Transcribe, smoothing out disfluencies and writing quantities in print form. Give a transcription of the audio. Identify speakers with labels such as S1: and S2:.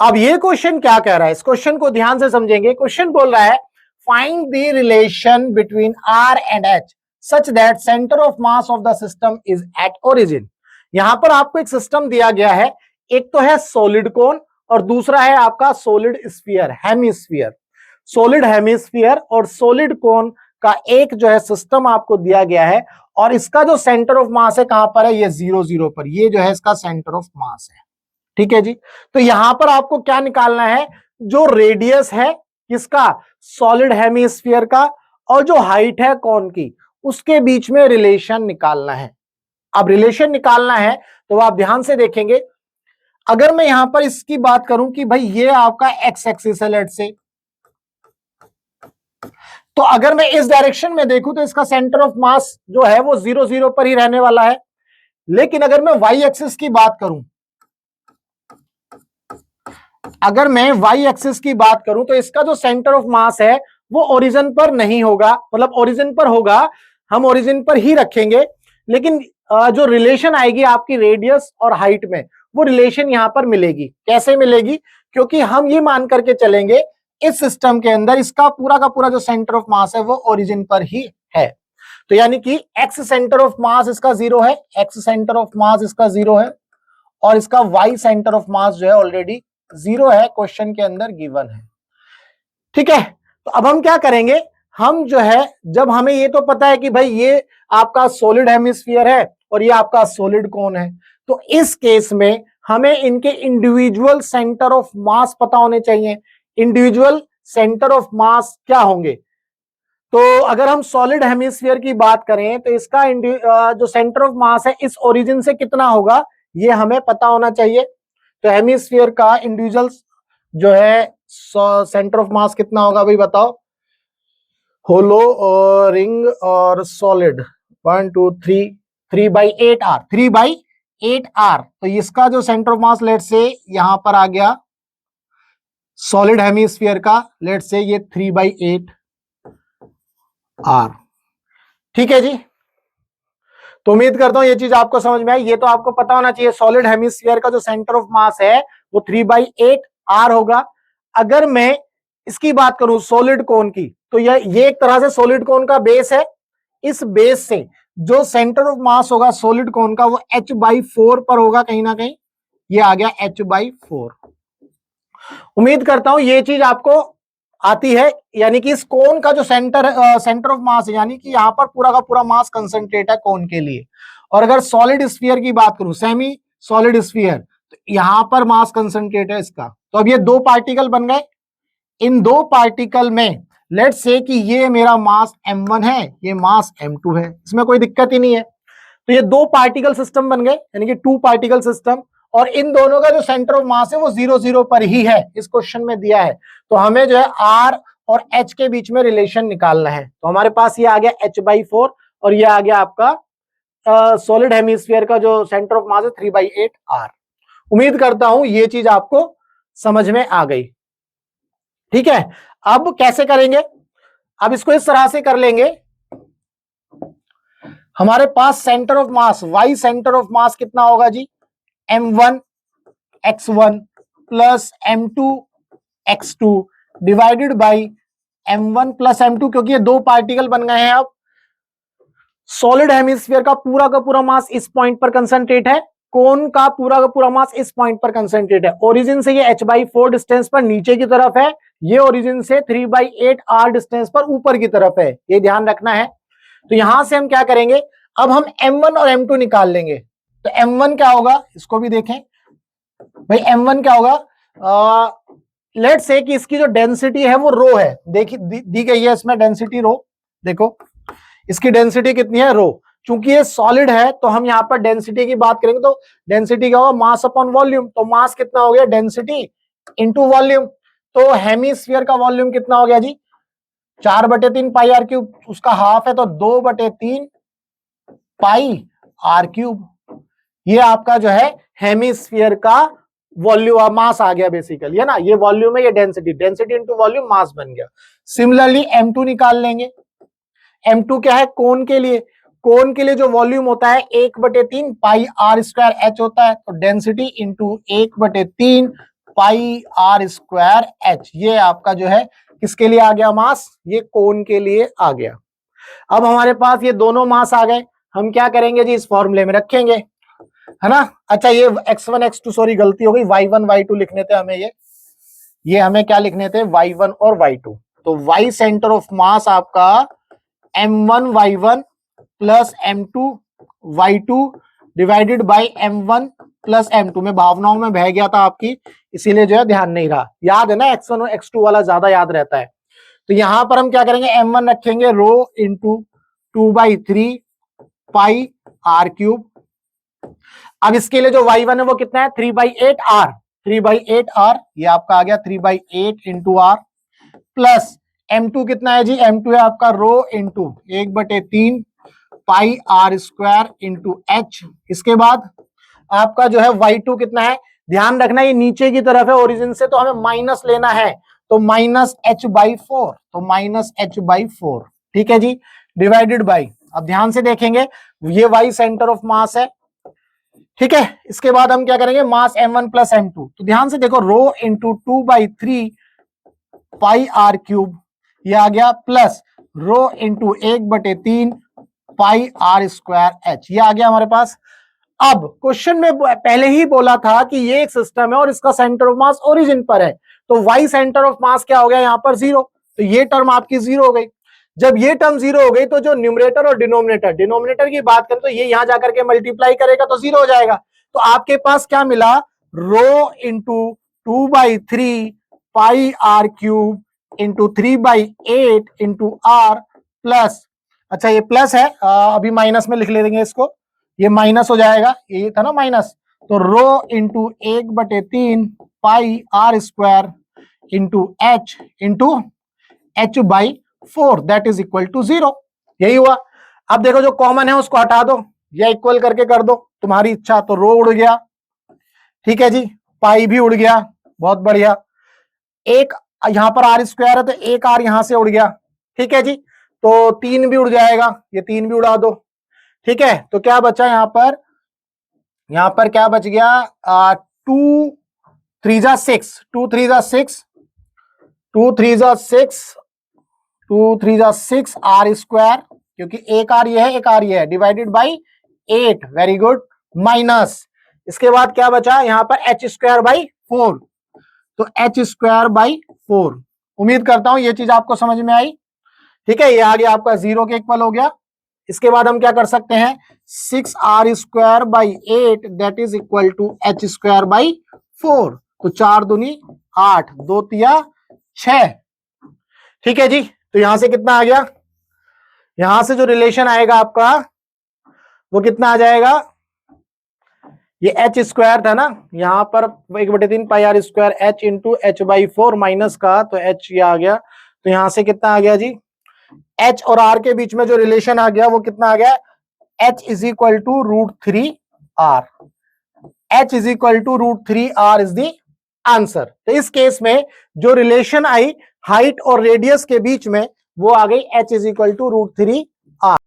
S1: अब ये क्वेश्चन क्या कह रहा है, इस क्वेश्चन को ध्यान से समझेंगे। क्वेश्चन बोल रहा है find the relation between R and H such that centre of mass of the system is at origin. यहां पर आपको एक सिस्टम दिया गया है, एक तो है सॉलिड कोन और दूसरा है आपका solid sphere, hemisphere. Solid hemisphere और सॉलिड कोन का एक जो है सिस्टम आपको दिया गया है, और इसका जो सेंटर ऑफ मास है कहां पर है, ये 0 0 पर, ये जो है इसका सेंटर ऑफ मास है। ठीक है जी। तो यहां पर आपको क्या निकालना है, जो रेडियस है किसका, सॉलिड हेमिस्फीयर का, और जो हाइट है कोन की, उसके बीच में रिलेशन निकालना है। अब रिलेशन निकालना है तो आप ध्यान से देखेंगे, अगर मैं यहां पर इसकी बात करूं कि भाई ये आपका एक्स एक्सिस है लेट से, तो अगर मैं इस डायरेक्शन में देखूं तो इसका सेंटर ऑफ मास जो है वो 0 0 पर ही रहने वाला है। लेकिन अगर मैं वाई एक्सिस की बात करूं, अगर मैं वाई एक्सिस की बात करूं तो इसका जो सेंटर ऑफ मास है वो ओरिजिन पर नहीं होगा, मतलब ओरिजिन पर होगा, हम ओरिजिन पर ही रखेंगे, लेकिन जो रिलेशन आएगी आपकी रेडियस और हाइट में, वो रिलेशन यहां पर मिलेगी। कैसे मिलेगी, क्योंकि हम ये मान करके चलेंगे इस सिस्टम के अंदर इसका पूरा का पूरा जो सेंटर ऑफ मास है वो ओरिजिन पर ही है। तो यानी कि एक्स सेंटर ऑफ मास इसका 0 है, एक्स सेंटर ऑफ मास इसका 0 है, और इसका वाई सेंटर ऑफ मास जो है ऑलरेडी 0 है, क्वेश्चन के अंदर गिवन है। ठीक है, तो अब हम क्या करेंगे, हम जो है जब हमें ये तो पता है कि भाई ये आपका सॉलिड हेमिस्फीयर है और ये आपका सॉलिड कोन है, तो इस केस में हमें इनके इंडिविजुअल सेंटर ऑफ मास पता होने चाहिए। इंडिविजुअल सेंटर ऑफ मास क्या होंगे, तो अगर हम सॉलिड हेमिस्फीयर की बात करें तो इसका जो सेंटर ऑफ मास है इस ओरिजिन से कितना होगा, ये हमें पता होना चाहिए। तो हेमिस्फीयर का इंडिविजुअल जो है सेंटर ऑफ मास कितना होगा भाई बताओ, होलो और रिंग और सॉलिड 1 2 3 3/8 आर, 3/8 आर। तो इसका जो सेंटर ऑफ मास लेट से यहां पर आ गया सॉलिड हेमिस्फीयर का, लेट से ये 3/8 आर। ठीक है जी, तो उम्मीद करता हूं ये चीज आपको समझ में आई। ये तो आपको पता होना चाहिए सॉलिड हेमिस्फीयर का जो सेंटर ऑफ मास है वो 3/8 आर होगा। अगर मैं इसकी बात करूं सॉलिड कोन की, तो ये एक तरह से सॉलिड कोन का बेस है। इस बेस से जो सेंटर ऑफ मास होगा सॉलिड कोन का वो h/4 पर होगा, कहीं ना कहीं ये आ गया h/4। उम्मीद करता हूं ये चीज आपको आती है, यानी कि इस कोन का जो सेंटर ऑफ मास है, यानी कि यहां पर पूरा का पूरा मास कंसंट्रेट है कोन के लिए। और अगर सॉलिड स्फीयर की बात करूं, सेमी सॉलिड स्फीयर, तो यहां पर मास कंसंट्रेट है इसका। तो अब ये दो पार्टिकल बन गए, इन दो पार्टिकल में लेट्स से कि ये मेरा मास m1 है, ये मास m2 है, इसमें कोई दिक्कत ही नहीं है। तो ये दो पार्टिकल सिस्टम बन गए, यानी कि 2 पार्टिकल सिस्टम, और इन दोनों का जो सेंटर ऑफ मास है वो 0 0 पर ही है, इस क्वेश्चन में दिया है। तो हमें जो है r और h के बीच में रिलेशन निकालना है। तो हमारे पास ये आ गया h/4 और ये आ गया आपका सॉलिड हेमिस्फीयर का जो सेंटर ऑफ मास है 3/8 आर। उम्मीद करता हूं ये चीज आपको समझ में आ गई। ठीक है, अब कैसे करेंगे, अब इसको इस तरह से कर लेंगे, हमारे पास centre of mass y centre of mass कितना होगा जी, m1 x1 plus m2 x2 divided by m1 plus m2, क्योंकि ये दो पार्टिकल बन गए हैं। अब सॉलिड हेमिस्फीयर का पूरा मास इस पॉइंट पर कंसंट्रेट है, कोन का पूरा मास इस पॉइंट पर कंसंट्रेट है। ओरिजिन से ये h/4 डिस्टेंस पर नीचे की तरफ है, ये ओरिजिन से 3/8 r डिस्टेंस पर ऊपर की तरफ है, ये ध्यान रखना है। तो यहां से हम क्या करेंगे, अब हम m1 और m2 निकाल लेंगे। तो m1 क्या होगा, इसको भी देखें भाई, m1 क्या होगा, लेट्स से कि इसकी जो डेंसिटी है वो रो है, देखिए दी गई है इसमें डेंसिटी रो, देखो इसकी डेंसिटी कितनी है रो। चूंकि ये सॉलिड है तो हम यहाँ पर डेंसिटी की बात करेंगे, तो डेंसिटी क्या होगा, मास अपॉन वॉल्यूम। तो मास कितना हो गया, डेंसिटी इंटू वॉल्यूम। तो हेमिस्फीयर का वॉल्यूम कितना हो गया जी, 4/3 पाई आर क्यूब, उसका हाफ है तो 2/3 पाई आर क्यूब। ये आपका जो है हेमिस्फीयर का वॉल्यूम मास आ गया बेसिकली, है ना, ये वॉल्यूम है, ये density, density into volume mass बन गया। सिमिलरली m2 निकाल लेंगे। m2 क्या है, कोन के लिए, कोन के लिए जो वॉल्यूम होता है 1/3 पाई r² h होता है, तो density into 1/3 pi R square H. ये आपका जो है किसके लिए आ गया मास, ये कोन के लिए आ गया। अब हमारे पास ये दोनों मास आ गए, हम क्या करेंगे जी, इस फॉर्मूले में रखेंगे, है ना। अच्छा ये x1 x2, सॉरी गलती हो गई, y1 y2 लिखने थे हमें, ये हमें क्या लिखने थे, y1 और y2। तो y सेंटर ऑफ मास आपका m1 y1 plus m2 y2 divided by m1 plus m2। में भावनाओं में बह गया था आपकी, इसीलिए जो है ध्यान नहीं रहा। याद है ना, x1 और x2 वाला ज्यादा याद रहता है। तो यहां पर हम क्या करेंगे, m1 रखेंगे रो इंटू 2/3 पाई आर क्यूब। अब इसके लिए जो y1 है वो कितना है, 3/8 आर, 3/8 आर, ये आपका आ गया 3/8 इंटू आर, प्लस m2 कितना है जी, m2 है आपका rho into 1/3 pi R square into H. इसके बाद आपका जो है y2 कितना है, ध्यान रखना ये नीचे की तरफ है ओरिजिन से, तो हमें माइनस लेना है, तो -h/4, तो -h/4, ठीक है जी, डिवाइडेड बाई, अब ध्यान से देखेंगे ये y सेंटर ऑफ मास है, ठीक है। इसके बाद हम क्या करेंगे, मास m1 प्लस m2, तो ध्यान से देखो rho into 2/3 pi R cube, ये आ गया, plus rho into 1/3 pi R square H, ये आ गया हमारे पास। अब क्वेश्चन में पहले ही बोला था कि ये एक सिस्टम है और इसका सेंटर ऑफ मास ओरिजिन पर है, तो y सेंटर ऑफ मास क्या हो गया यहाँ पर, 0, तो ये टर्म आपकी 0 हो गई। जब ये टर्म 0 हो गई तो जो न्यूमरेटर और डिनोमिनेटर की बात करें तो ये यहां जाकर के मल्टीप्लाई करेगा तो 0 हो जाएगा। तो आपके पास क्या मिला, rho into 2/3 pi R cube into 3/8 into R plus, अच्छा ये प्लस है, अभी माइनस में लिख लेंगे इसको, ये माइनस हो जाएगा, ये था ना माइनस, तो rho into 1/3 pi R square into h/4 that is equal to 0, यही हुआ। अब देखो जो कॉमन है उसको हटा दो या इक्वल करके कर दो, तुम्हारी इच्छा। तो रो उड़ गया, ठीक है जी, पाई भी उड़ गया, बहुत बढ़िया। एक यहां पर आर स्क्वायर है तो एक आर यहां से उड़ गया, ठीक है जी, तो 3 भी उड़ जाएगा, ये 3 भी उड़ा दो, ठीक है। तो क्या बचा यहां पर क्या बच गया, 2 3 जा 6, 2 3 जा 6, 2 3 जा 6, 2 3 जा 6 आर स्क्वायर, क्योंकि एक आर ये है एक आर ये है, divided by 8, very good, minus, इसके बाद क्या बचा यहां पर h²/4, तो h²/4। उम्मीद करता हूं ये चीज आपको समझ में आई, ठीक है। ये आ गया आपका 0 के इक्वल हो गया। इसके बाद हम क्या कर सकते हैं, 6r²/8 that is equal to h²/4, तो 4 दूनी 8, 2 तिया 6, ठीक है जी। तो यहां से कितना आ गया, यहां से जो रिलेशन आएगा आपका वो कितना आ जाएगा, ये h² था ना, यहां पर 1/3 pi R square h into h/4 minus का, तो h ये आ गया, तो यहां से कितना आ गया जी, h और r के बीच में जो रिलेशन आ गया वो कितना आ गया, h is equal to √3r, h is equal to √3r is the answer. तो इस केस में जो रिलेशन आई हाइट और रेडियस के बीच में वो आ गई h is equal to √3r।